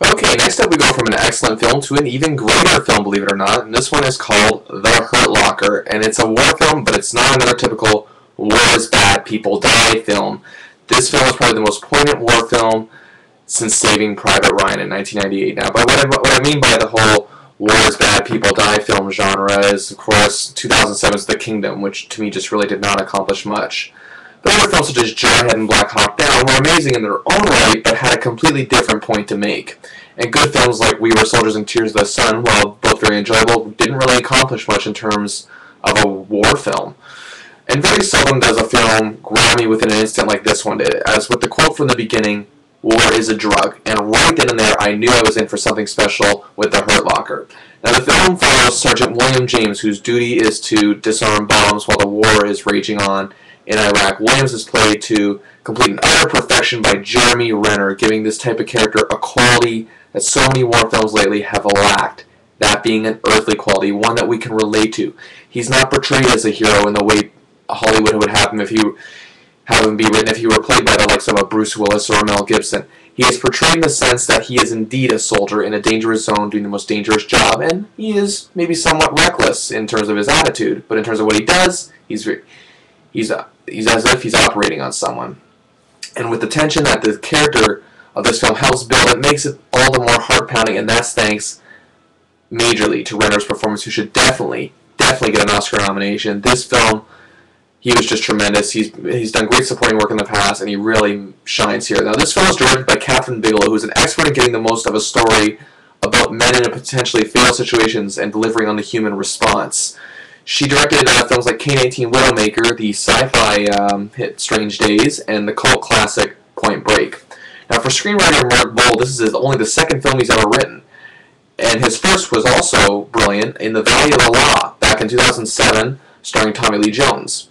Okay, next up we go from an excellent film to an even greater film, believe it or not. And this one is called The Hurt Locker. And it's a war film, but it's not another typical war is bad, people die film. This film is probably the most poignant war film since Saving Private Ryan in 1998. Now, but what I mean by the whole war is bad, people die film genre is, of course, 2007's The Kingdom, which to me just really did not accomplish much. But other films such as Jarhead and Black Hawk Down were amazing in their own right, but had a completely different point to make. And good films like We Were Soldiers and Tears of the Sun, while both very enjoyable, didn't really accomplish much in terms of a war film. And very seldom does a film grab me within an instant like this one did, as with the quote from the beginning, "War is a drug," and right then and there I knew I was in for something special with The Hurt Locker. Now the film follows Sergeant William James, whose duty is to disarm bombs while the war is raging on in Iraq. Williams is played to complete an utter perfection by Jeremy Renner, giving this type of character a quality that so many war films lately have lacked, that being an earthly quality, one that we can relate to. He's not portrayed as a hero in the way Hollywood would have him if he were played by the likes of a Bruce Willis or a Mel Gibson. He is portrayed in the sense that he is indeed a soldier in a dangerous zone doing the most dangerous job, and he is maybe somewhat reckless in terms of his attitude, but in terms of what he does, he's as if he's operating on someone. And with the tension that the character of this film helps build, it makes it all the more heart-pounding, and that's thanks majorly to Renner's performance, who should definitely get an Oscar nomination. This film, he was just tremendous. He's done great supporting work in the past, and he really shines here. Now, this film is directed by Kathryn Bigelow, who's an expert at getting the most of a story about men in potentially failed situations and delivering on the human response. She directed films like K-19 Widowmaker, the sci-fi hit Strange Days, and the cult classic Point Break. Now, for screenwriter Mark Bold, this is only the second film he's ever written. And his first was also brilliant in The Valley of the Law, back in 2007, starring Tommy Lee Jones.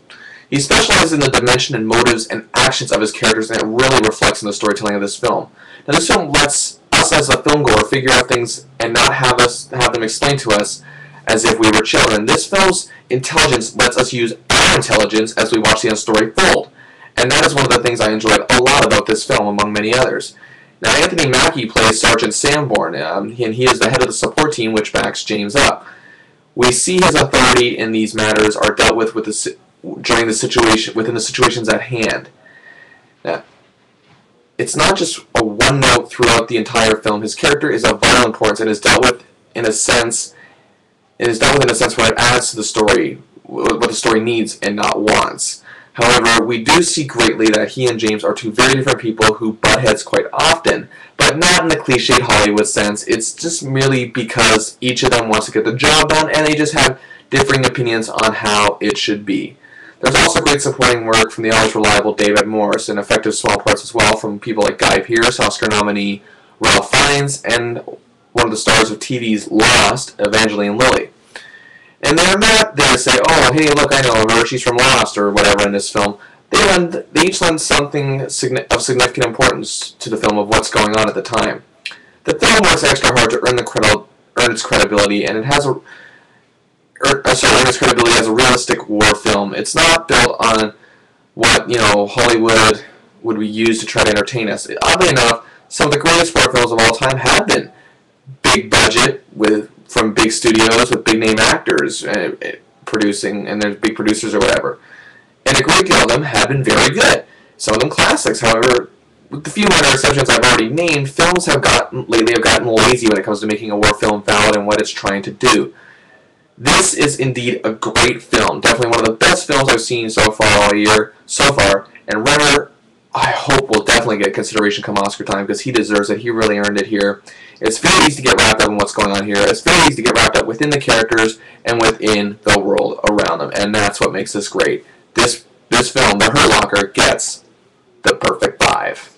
He specializes in the dimension and motives and actions of his characters, and it really reflects in the storytelling of this film. Now, this film lets us as a filmgoer figure out things and not have them explained to us as if we were children. This film's intelligence lets us use our intelligence as we watch the story fold. And that is one of the things I enjoyed a lot about this film, among many others. Now, Anthony Mackie plays Sergeant Sanborn, and he is the head of the support team which backs James up. We see his authority in these matters are dealt with within the situations at hand. Now, it's not just a one note throughout the entire film. His character is of vital importance and is dealt with in a sense. It is dealt with in a sense where it adds to the story, what the story needs and not wants. However, we do see greatly that he and James are two very different people who butt heads quite often, but not in the cliched Hollywood sense. It's just merely because each of them wants to get the job done, and they just have differing opinions on how it should be. There's also great supporting work from the always reliable David Morse, and effective small parts as well from people like Guy Pearce, Oscar nominee Ralph Fiennes, and one of the stars of TV's Lost, Evangeline Lilly. And they're not there to say, oh, hey, look, I know her, she's from Lost, or whatever in this film. They each lend something of significant importance to the film of what's going on at the time. The film works extra hard to earn its credibility, and it has earn its credibility as a realistic war film. It's not built on what, Hollywood would we use to try to entertain us. Oddly enough, some of the greatest war films of all time have been big budget from big studios with big name actors producing, and there's big producers or whatever. And a great deal of them have been very good. Some of them classics. However, with the few minor exceptions I've already named, films have gotten lazy when it comes to making a war film valid in what it's trying to do. This is indeed a great film. Definitely one of the best films I've seen so far, and Renner, I hope, will definitely get consideration come Oscar time, because he deserves it. He really earned it here. It's very easy to get wrapped up in what's going on here. It's very easy to get wrapped up within the characters and within the world around them, and that's what makes this great. This film, The Hurt Locker, gets the perfect 5.